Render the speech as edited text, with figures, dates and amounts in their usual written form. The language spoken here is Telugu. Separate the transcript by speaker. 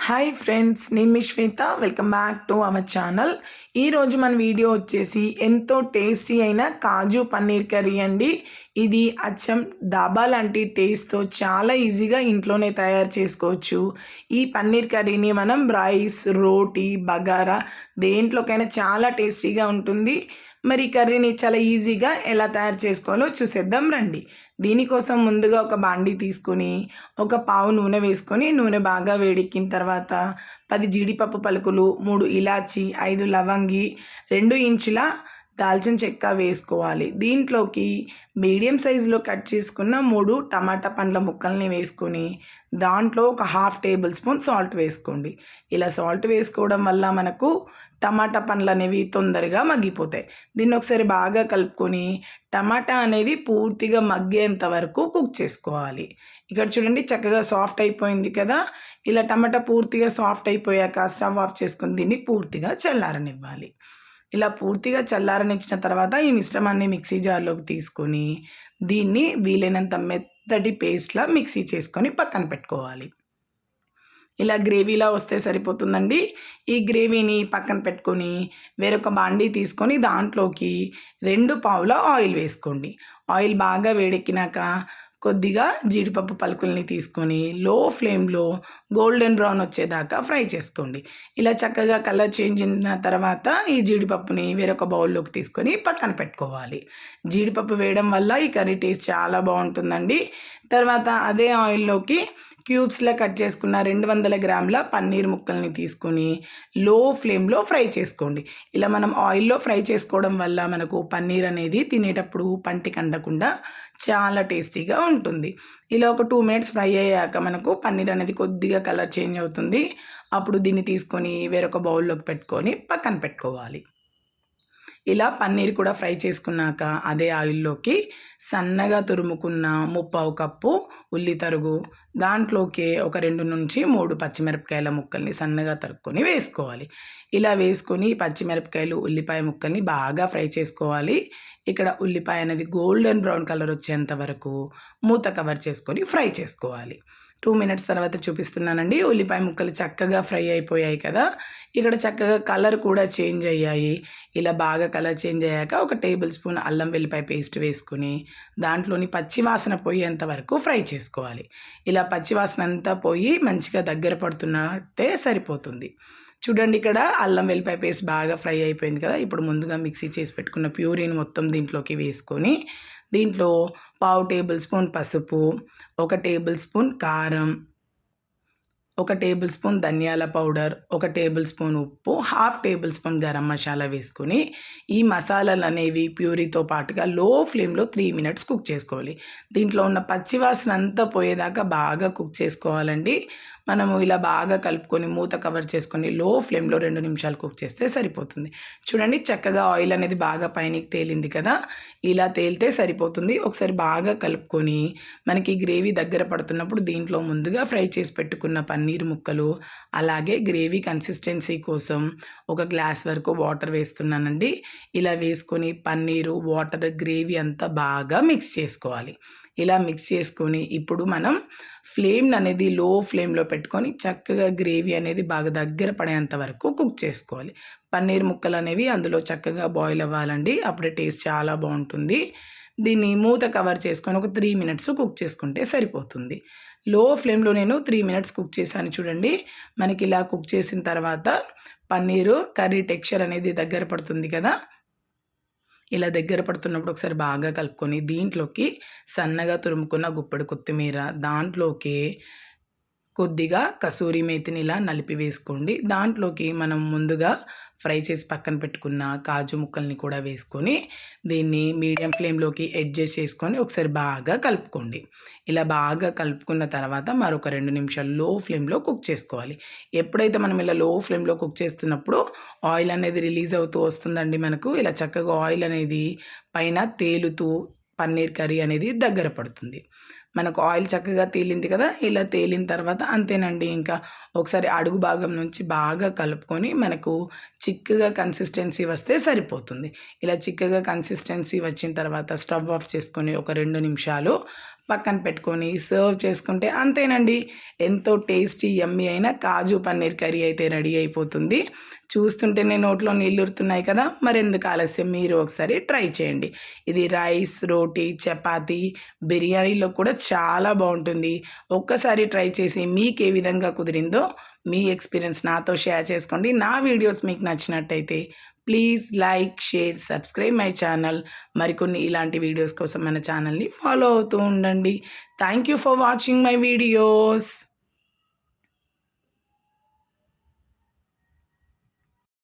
Speaker 1: హాయ్ ఫ్రెండ్స్, నేను మీ Shweta. Welcome back to our channel. ఈరోజు మన వీడియో వచ్చేసి ఎంతో టేస్టీ అయిన కాజు పన్నీర్ కర్రీ అండి. ఇది అచ్చం డాబా లాంటి టేస్ట్తో చాలా ఈజీగా ఇంట్లోనే తయారు చేసుకోవచ్చు. ఈ పన్నీర్ కర్రీని మనం రైస్, రోటీ, బగారా దేంట్లోకైనా చాలా టేస్టీగా ఉంటుంది. మరి ఈ కర్రీని చాలా ఈజీగా ఎలా తయారు చేసుకోవాలో చూసేద్దాం రండి. దీనికోసం ముందుగా ఒక బాండీ తీసుకొని ఒక పావు నూనె వేసుకొని నూనె బాగా వేడెక్కిన తర్వాత 10 జీడిపప్పు పలుకులు, 3 ఇలాచి, 5 లవంగి, 2 ఇంచుల దాల్చిన చెక్క వేసుకోవాలి. దీంట్లోకి మీడియం సైజులో కట్ చేసుకున్న 3 టమాటా పండ్ల ముక్కల్ని వేసుకొని దాంట్లో ఒక హాఫ్ టేబుల్ స్పూన్ సాల్ట్ వేసుకోండి. ఇలా సాల్ట్ వేసుకోవడం వల్ల మనకు టమాటా పండ్లు అనేవి తొందరగా మగ్గిపోతాయి. దీన్ని ఒకసారి బాగా కలుపుకొని టమాటా అనేది పూర్తిగా మగ్గేంత వరకు కుక్ చేసుకోవాలి. ఇక్కడ చూడండి, చక్కగా సాఫ్ట్ అయిపోయింది కదా. ఇలా టమాటా పూర్తిగా సాఫ్ట్ అయిపోయాక స్టవ్ ఆఫ్ చేసుకొని దీన్ని పూర్తిగా చల్లారనివ్వాలి. ఇలా పూర్తిగా చల్లారనిచ్చిన తర్వాత ఈ మిశ్రమాన్ని మిక్సీ జార్లోకి తీసుకొని దీన్ని వీలైనంత మెత్తటి పేస్ట్లా మిక్సీ చేసుకొని పక్కన పెట్టుకోవాలి. ఇలా గ్రేవీలా వస్తే సరిపోతుందండి. ఈ గ్రేవీని పక్కన పెట్టుకొని వేరొక బాండీ తీసుకొని దాంట్లోకి 2 పావుల ఆయిల్ వేసుకోండి. ఆయిల్ బాగా వేడెక్కినాక కొద్దిగా జీడిపప్పు పలుకుల్ని తీసుకొని లో ఫ్లేమ్లో గోల్డెన్ బ్రౌన్ వచ్చేదాకా ఫ్రై చేసుకోండి. ఇలా చక్కగా కలర్ చేంజ్ అయిన తర్వాత ఈ జీడిపప్పుని వేరొక బౌల్లోకి తీసుకొని పక్కన పెట్టుకోవాలి. జీడిపప్పు వేయడం వల్ల ఈ కర్రీ టేస్ట్ చాలా బాగుంటుందండి. తర్వాత అదే ఆయిల్లోకి క్యూబ్స్లో కట్ చేసుకున్న 200 గ్రాముల పన్నీర్ ముక్కల్ని తీసుకొని లో ఫ్లేమ్లో ఫ్రై చేసుకోండి. ఇలా మనం ఆయిల్లో ఫ్రై చేసుకోవడం వల్ల మనకు పన్నీర్ అనేది తినేటప్పుడు పంటికి అందకుండా చాలా టేస్టీగా ఉంటుంది. ఇలా ఒక 2 మినిట్స్ ఫ్రై అయ్యాక మనకు పన్నీర్ అనేది కొద్దిగా కలర్ చేంజ్ అవుతుంది. అప్పుడు దీన్ని తీసుకొని వేరొక బౌల్లోకి పెట్టుకొని పక్కన పెట్టుకోవాలి. ఇలా పన్నీర్ కూడా ఫ్రై చేసుకున్నాక అదే ఆయిల్లోకి సన్నగా తురుముకున్న 1/4 కప్పు ఉల్లి తరుగు, దాంట్లోకి ఒక 2 నుంచి 3 పచ్చిమిరపకాయల ముక్కల్ని సన్నగా తరుక్కొని వేసుకోవాలి. ఇలా వేసుకొని పచ్చిమిరపకాయలు, ఉల్లిపాయ ముక్కల్ని బాగా ఫ్రై చేసుకోవాలి. ఇక్కడ ఉల్లిపాయ అనేది గోల్డెన్ బ్రౌన్ కలర్ వచ్చేంత వరకు మూత కవర్ చేసుకొని ఫ్రై చేసుకోవాలి. 2 మినిట్స్ తర్వాత చూపిస్తున్నానండి. ఉల్లిపాయ ముక్కలు చక్కగా ఫ్రై అయిపోయాయి కదా. ఇక్కడ చక్కగా కలర్ కూడా చేంజ్ అయ్యాయి. ఇలా బాగా కలర్ చేంజ్ అయ్యాక ఒక టేబుల్ స్పూన్ అల్లం వెల్లిపాయ పేస్ట్ వేసుకుని దాంట్లోని పచ్చివాసన పోయేంత వరకు ఫ్రై చేసుకోవాలి. ఇలా పచ్చివాసన అంతా పోయి మంచిగా దగ్గర పడుతున్నట్టే సరిపోతుంది. చూడండి, ఇక్కడ అల్లం వెల్లిపాయ పేస్ట్ బాగా ఫ్రై అయిపోయింది కదా. ఇప్పుడు ముందుగా మిక్సీ చేసి పెట్టుకున్న ప్యూరీని మొత్తం దీంట్లోకి వేసుకొని దీంట్లో పావు టేబుల్ స్పూన్ పసుపు, 1 టేబుల్ స్పూన్ కారం, 1 టేబుల్ స్పూన్ ధనియాల పౌడర్, 1 టేబుల్ స్పూన్ ఉప్పు, half table spoon garam masala వేసుకొని ఈ మసాలాలు అనేవి ప్యూరీతో పాటుగా లో ఫ్లేమ్లో 3 మినిట్స్ కుక్ చేసుకోవాలి. దీంట్లో ఉన్న పచ్చివాసన అంతా పోయేదాకా బాగా కుక్ చేసుకోవాలండి. మనము ఇలా బాగా కలుపుకొని మూత కవర్ చేసుకొని లో ఫ్లేమ్లో 2 నిమిషాలు కుక్ చేస్తే సరిపోతుంది. చూడండి, చక్కగా ఆయిల్ అనేది బాగా పైనకి తేలింది కదా. ఇలా తేలితే సరిపోతుంది. ఒకసారి బాగా కలుపుకొని మనకి గ్రేవీ దగ్గర పడుతున్నప్పుడు దీంట్లో ముందుగా ఫ్రై చేసి పెట్టుకున్న పన్నీర్ ముక్కలు, అలాగే గ్రేవీ కన్సిస్టెన్సీ కోసం 1 గ్లాస్ వరకు వాటర్ వేస్తున్నానండి. ఇలా వేసుకొని పన్నీరు, వాటర్, గ్రేవీ అంతా బాగా మిక్స్ చేసుకోవాలి. ఇలా మిక్స్ చేసుకొని ఇప్పుడు మనం ఫ్లేమ్ అనేది లో ఫ్లేమ్లో పెట్టుకొని చక్కగా గ్రేవీ అనేది బాగా దగ్గర పడేంత వరకు కుక్ చేసుకోవాలి. పన్నీర్ ముక్కలు అనేవి అందులో చక్కగా బాయిల్ అవ్వాలండి. అప్పుడే టేస్ట్ చాలా బాగుంటుంది. దీన్ని మూత కవర్ చేసుకొని ఒక 3 మినిట్స్ కుక్ చేసుకుంటే సరిపోతుంది. లో ఫ్లేమ్లో నేను 3 మినిట్స్ కుక్ చేశాను. చూడండి, మనకి ఇలా కుక్ చేసిన తర్వాత పన్నీరు కర్రీ టెక్స్చర్ అనేది దగ్గర పడుతుంది కదా. ఇలా దగ్గర పడుతున్నప్పుడు ఒకసారి బాగా కలుపుకొని దీంట్లోకి సన్నగా తురుముకున్న గుప్పెడు కొత్తిమీర, దాంట్లోకి కొద్దిగా కసూరి మేతిని ఇలా నలిపి వేసుకోండి. దాంట్లోకి మనం ముందుగా ఫ్రై చేసి పక్కన పెట్టుకున్న కాజు ముక్కల్ని కూడా వేసుకొని దీన్ని మీడియం ఫ్లేమ్లోకి అడ్జస్ట్ చేసుకొని ఒకసారి బాగా కలుపుకోండి. ఇలా బాగా కలుపుకున్న తర్వాత మరొక 2 నిమిషాలు లో ఫ్లేమ్లో కుక్ చేసుకోవాలి. ఎప్పుడైతే మనం ఇలా లో ఫ్లేమ్లో కుక్ చేస్తున్నప్పుడు ఆయిల్ అనేది రిలీజ్ అవుతూ వస్తుందండి. మనకు ఇలా చక్కగా ఆయిల్ అనేది పైన తేలుతూ పన్నీర్ కర్రీ అనేది దగ్గర పడుతుంది. మనకు ఆయిల్ చక్కగా తేలింది కదా. ఇలా తేలిన తర్వాత అంతేనండి, ఇంకా ఒకసారి అడుగు భాగం నుంచి బాగా కలుపుకొని మనకు చిక్కగా కన్సిస్టెన్సీ వస్తే సరిపోతుంది. ఇలా చిక్కగా కన్సిస్టెన్సీ వచ్చిన తర్వాత స్టవ్ ఆఫ్ చేసుకొని ఒక 2 నిమిషాలు పక్కన పెట్టుకొని సర్వ్ చేసుకుంటే అంతేనండి. ఎంతో టేస్టీ యమ్మీ అయిన కాజు పన్నీర్ కర్రీ అయితే రెడీ అయిపోతుంది. చూస్తుంటేనే నోట్లో నీళ్ళూరుతున్నాయి కదా! మరెందుకు ఆలస్యం, మీరు ఒకసారి ట్రై చేయండి. ఇది రైస్, రోటీ, చపాతీ, బిర్యానీలో కూడా చాలా బావుంటుంది. ఒక్కసారి ట్రై చేసి మీకే విధంగా కుదిరిందో మీ ఎక్స్‌పీరియన్స్ నాతో షేర్ చేసుకోండి. నా వీడియోస్ మీకు నచ్చినట్టయితే please like, share, subscribe my channel. మరికొన్ని ఇలాంటి వీడియోస్ కోసం మన ఛానల్‌ని ఫాలో అవుతూ ఉండండి. Thank you for watching my videos.